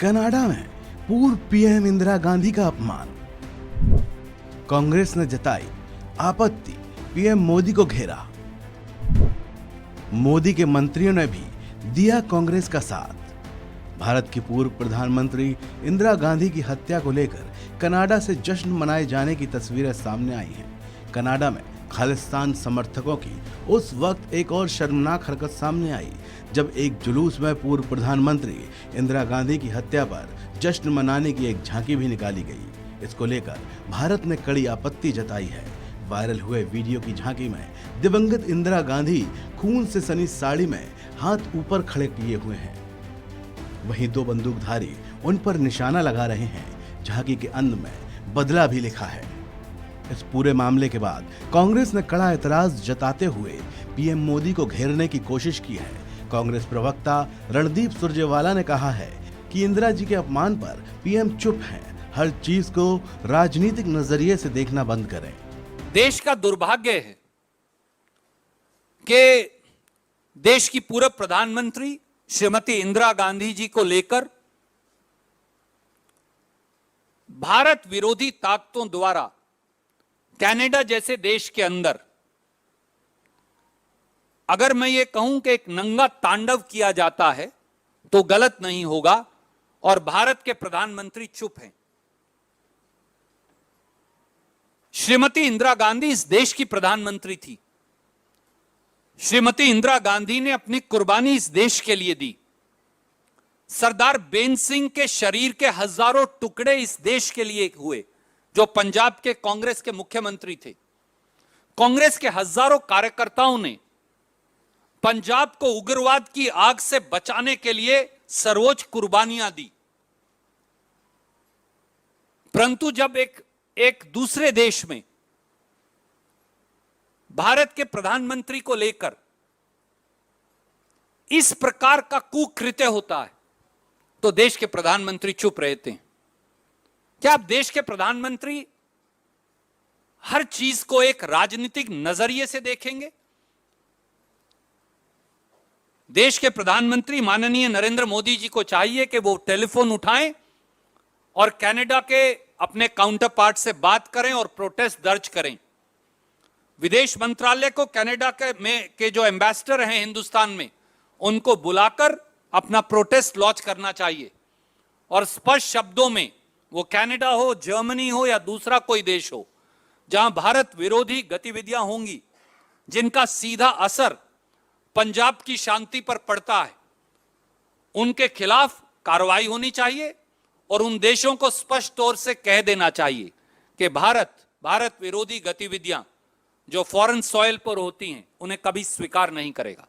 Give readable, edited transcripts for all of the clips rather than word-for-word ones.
Canada में पूर्व PM Indira Gandhi का अपमान। कांग्रेस ने जताई आपत्ति, पीएम मोदी को घेरा। मोदी के मंत्रियों ने भी दिया कांग्रेस का साथ। भारत की पूर्व प्रधानमंत्री इंदिरा गांधी की हत्या को लेकर कनाडा से जश्न मनाए जाने की तस्वीरें सामने आई हैं। कनाडा में खालिस्तान समर्थकों की उस वक्त एक और शर्मनाक हरकत सामने आई जब एक जुलूस में पूर्व प्रधानमंत्री इंदिरा गांधी की हत्या पर जश्न मनाने की एक झांकी भी निकाली गई। इसको लेकर भारत ने कड़ी आपत्ति जताई है। वायरल हुए वीडियो की झांकी में दिवंगत इंदिरा गांधी खून से सनी साड़ी में हाथ ऊपर खड़े किए हुए हैं। वहीं दो बंदूकधारी उन पर निशाना लगा रहे हैं। झांकी के अंत में बदला भी लिखा है। इस पूरे मामले के बाद कांग्रेस ने कड़ा एतराज जताते हुए पीएम मोदी को घेरने की कोशिश की है। कांग्रेस प्रवक्ता रणदीप सुरजेवाला ने कहा है कि इंदिरा जी के अपमान पर पीएम चुप हैं। हर चीज को राजनीतिक नजरिए से देखना बंद करें। देश का दुर्भाग्य है कि देश की पूर्व प्रधानमंत्री श्रीमती इंदिरा गांधी जी को लेकर भारत विरोधी ताकतों द्वारा कनाडा जैसे देश के अंदर अगर मैं ये कहूं कि एक नंगा तांडव किया जाता है तो गलत नहीं होगा और भारत के प्रधानमंत्री चुप हैं। श्रीमती इंदिरा गांधी इस देश की प्रधानमंत्री थी। श्रीमती इंदिरा गांधी ने अपनी कुर्बानी इस देश के लिए दी। सरदार बेन सिंह के शरीर के हजारों टुकड़े इस देश के लिए हुए, जो पंजाब के कांग्रेस के मुख्यमंत्री थे। कांग्रेस के हजारों कार्यकर्ताओं ने पंजाब को उग्रवाद की आग से बचाने के लिए सर्वोच्च कुर्बानियां दी। परंतु जब एक दूसरे देश में भारत के प्रधानमंत्री को लेकर इस प्रकार का कुकृत्य होता है तो देश के प्रधानमंत्री चुप रहते हैं। क्या आप देश के प्रधानमंत्री हर चीज को एक राजनीतिक नजरिए से देखेंगे? देश के प्रधानमंत्री माननीय नरेंद्र मोदी जी को चाहिए कि वो टेलीफोन उठाएं और कनाडा के अपने काउंटर पार्ट से बात करें और प्रोटेस्ट दर्ज करें। विदेश मंत्रालय को कनाडा के जो एम्बेसडर हैं हिंदुस्तान में, उनको बुलाकर अपना प्रोटेस्ट लॉन्च करना चाहिए और स्पष्ट शब्दों में, वो कनाडा हो, जर्मनी हो या दूसरा कोई देश हो, जहां भारत विरोधी गतिविधियां होंगी जिनका सीधा असर पंजाब की शांति पर पड़ता है, उनके खिलाफ कार्रवाई होनी चाहिए और उन देशों को स्पष्ट तौर से कह देना चाहिए कि भारत विरोधी गतिविधियां जो फॉरेन सॉइल पर होती हैं उन्हें कभी स्वीकार नहीं करेगा।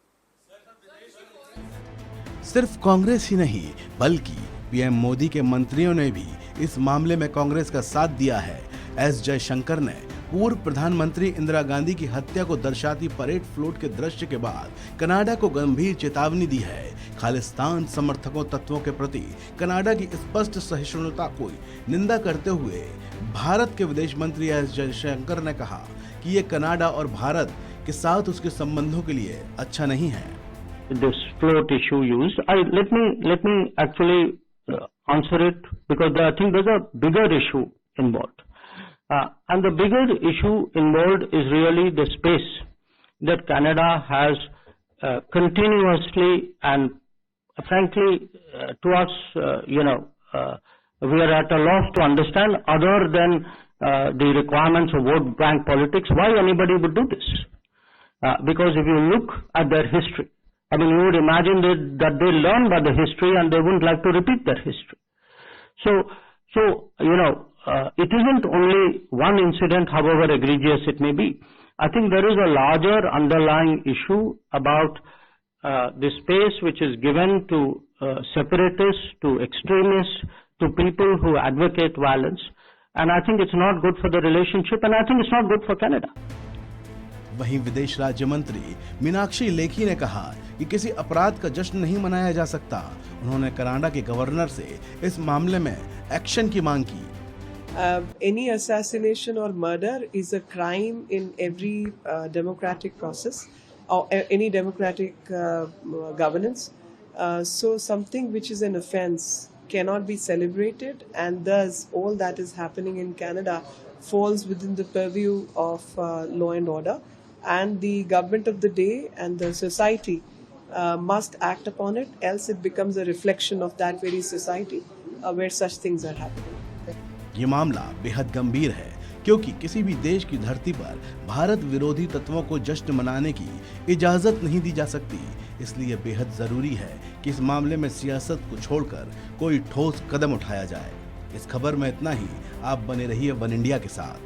सिर्फ कांग्रेस ही नहीं बल्कि पीएम मोदी के मंत्रियों ने भी इस मामले में कांग्रेस का साथ दिया है। एस जयशंकर ने पूर्व प्रधानमंत्री इंदिरा गांधी की हत्या को दर्शाती परेड फ्लोट के दृश्य के बाद कनाडा को गंभीर चेतावनी दी है। खालिस्तान समर्थकों तत्वों के प्रति कनाडा की स्पष्ट सहिष्णुता को निंदा करते हुए भारत के विदेश मंत्री एस जयशंकर ने कहा कि ये कनाडा और भारत के साथ उसके संबंधों के लिए अच्छा नहीं है। This float issue used, let me actually answer it because I think there's a bigger issue involved, and the bigger issue involved is really the space that Canada has continuously and frankly towards we are at a loss to understand, other than the requirements of vote bank politics, why anybody would do this. Because if you look at their history, I mean, you would imagine that they learn by the history and they wouldn't like to repeat their history. So it isn't only one incident, however egregious it may be. I think there is a larger underlying issue about the space which is given to separatists, to extremists, to people who advocate violence. And I think it's not good for the relationship, and I think it's not good for Canada. वहीं विदेश राज्य मंत्री मीनाक्षी लेखी ने कहा कि किसी अपराध का जश्न नहीं मनाया जा सकता। उन्होंने कनाडा के गवर्नर से इस मामले में एक्शन की मांग की। Any assassination or murder is a crime in every democratic process or any democratic governance. So something which is an offense cannot be celebrated, and thus all that is happening in Canada falls within the purview of law and order, and the government of the day and the society must act upon it, else it becomes a reflection of that very society where such things are happening. ये मामला बेहद गंभीर है क्योंकि किसी भी देश की धरती पर भारत विरोधी तत्वों को जश्न मनाने की इजाजत नहीं दी जा सकती। इसलिए बेहद जरूरी है कि इस मामले में सियासत को छोड़कर कोई ठोस कदम उठाया जाए। इस खबर में इतना ही। आप बने रहिए वन इंडिया के साथ।